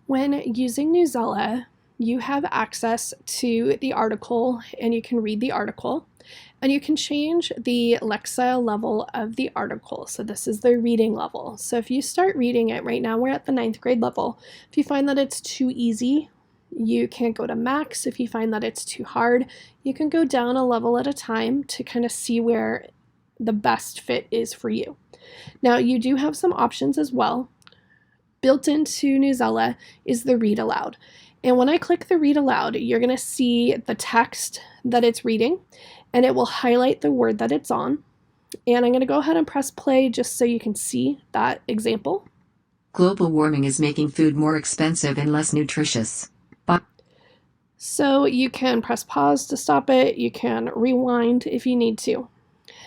When using Newsela, you have access to the article and you can read the article, and you can change the Lexile level of the article. So this is the reading level. So if you start reading it, right now we're at the 9th grade level. If you find that it's too easy, you can't go to max. If you find that it's too hard, you can go down a level at a time to kind of see where the best fit is for you. Now you do have some options as well. Built into Newsela is the read aloud. And when I click the read aloud, you're going to see the text that it's reading, and it will highlight the word that it's on. And I'm going to go ahead and press play just so you can see that example. Global warming is making food more expensive and less nutritious. So you can press pause to stop it. You can rewind if you need to.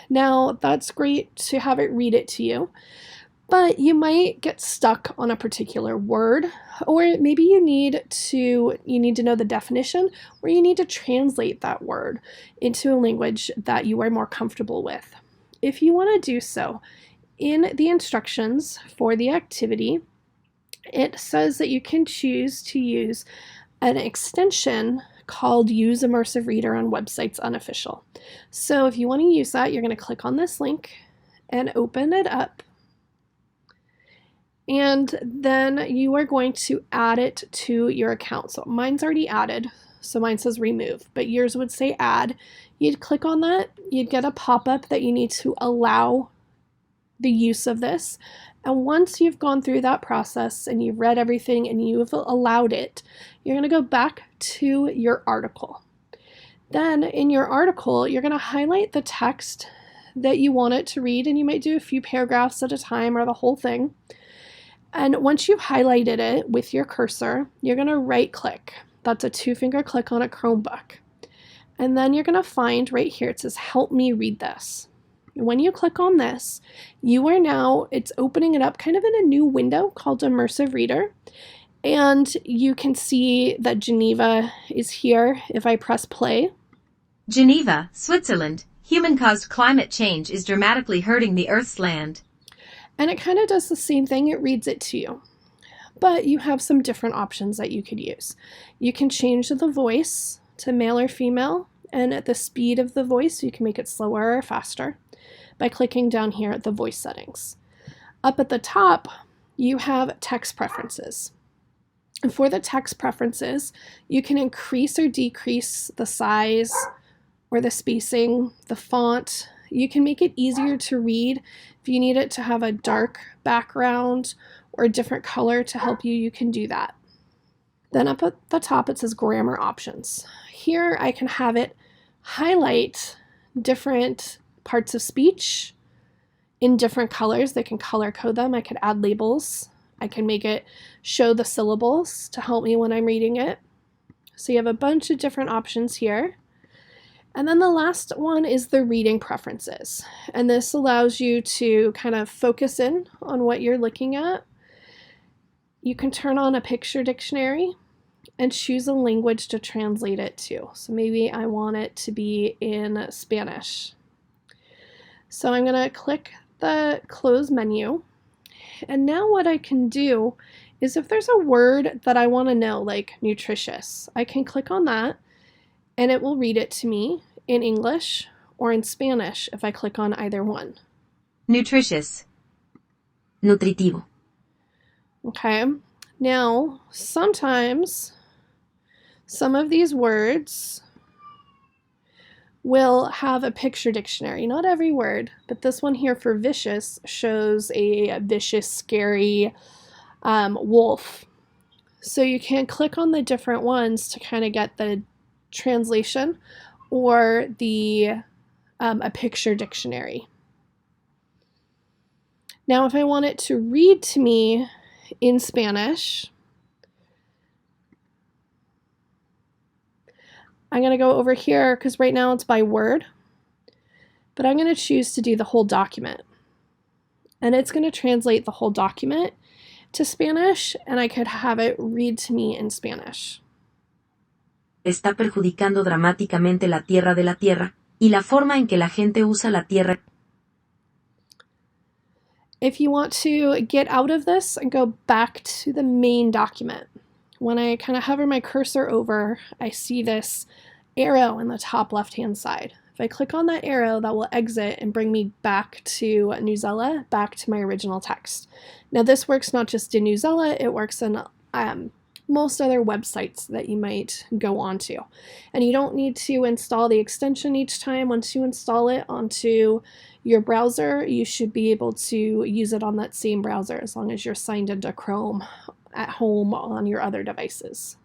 Now, that's great to have it read it to you, but you might get stuck on a particular word, or maybe you need to know the definition, or you need to translate that word into a language that you are more comfortable with. If you want to do so, in the instructions for the activity, it says that you can choose to use an extension called Use Immersive Reader on Websites Unofficial. So if you want to use that, you're going to click on this link and open it up. And then you are going to add it to your account. So mine's already added, so mine says remove, but yours would say add. You'd click on that, you'd get a pop-up that you need to allow the use of this. And once you've gone through that process and you've read everything and you've allowed it, you're going to go back to your article. Then in your article, you're going to highlight the text that you want it to read, and you might do a few paragraphs at a time or the whole thing. And once you've highlighted it with your cursor, you're going to right click. That's a 2-finger click on a Chromebook. And then you're going to find right here, it says help me read this. When you click on this, it's opening it up kind of in a new window called Immersive Reader. And you can see that Geneva is here if I press play. Geneva, Switzerland. Human-caused climate change is dramatically hurting the Earth's land. And it kind of does the same thing. It reads it to you. But you have some different options that you could use. You can change the voice to male or female, and at the speed of the voice, you can make it slower or faster by clicking down here at the voice settings. Up at the top, you have text preferences. And for the text preferences, you can increase or decrease the size or the spacing, the font. You can make it easier to read. If you need it to have a dark background or a different color to help you, you can do that. Then up at the top, it says grammar options. Here I can have it highlight different parts of speech in different colors. They can color code them. I could add labels. I can make it show the syllables to help me when I'm reading it. So you have a bunch of different options here. And then the last one is the reading preferences. And this allows you to kind of focus in on what you're looking at. You can turn on a picture dictionary and choose a language to translate it to. So maybe I want it to be in Spanish. So I'm going to click the close menu. And now what I can do is if there's a word that I want to know, like nutritious, I can click on that and it will read it to me in English or in Spanish if I click on either one. Nutritious. Nutritivo. Okay. Now, sometimes some of these words will have a picture dictionary. Not every word, but this one here for vicious shows a vicious, scary wolf. So you can click on the different ones to kind of get the translation or a picture dictionary. Now, if I want it to read to me in Spanish, I'm going to go over here because right now it's by word, but I'm going to choose to do the whole document. And it's going to translate the whole document to Spanish, and I could have it read to me in Spanish. Está perjudicando dramáticamente la tierra de la tierra y la forma en que la gente usa la tierra. If you want to get out of this and go back to the main document, when I kind of hover my cursor over, I see this arrow in the top left-hand side. If I click on that arrow, that will exit and bring me back to Newsela, back to my original text. Now this works not just in Newsela, it works in most other websites that you might go onto. And you don't need to install the extension each time. Once you install it onto your browser, you should be able to use it on that same browser as long as you're signed into Chrome at home on your other devices.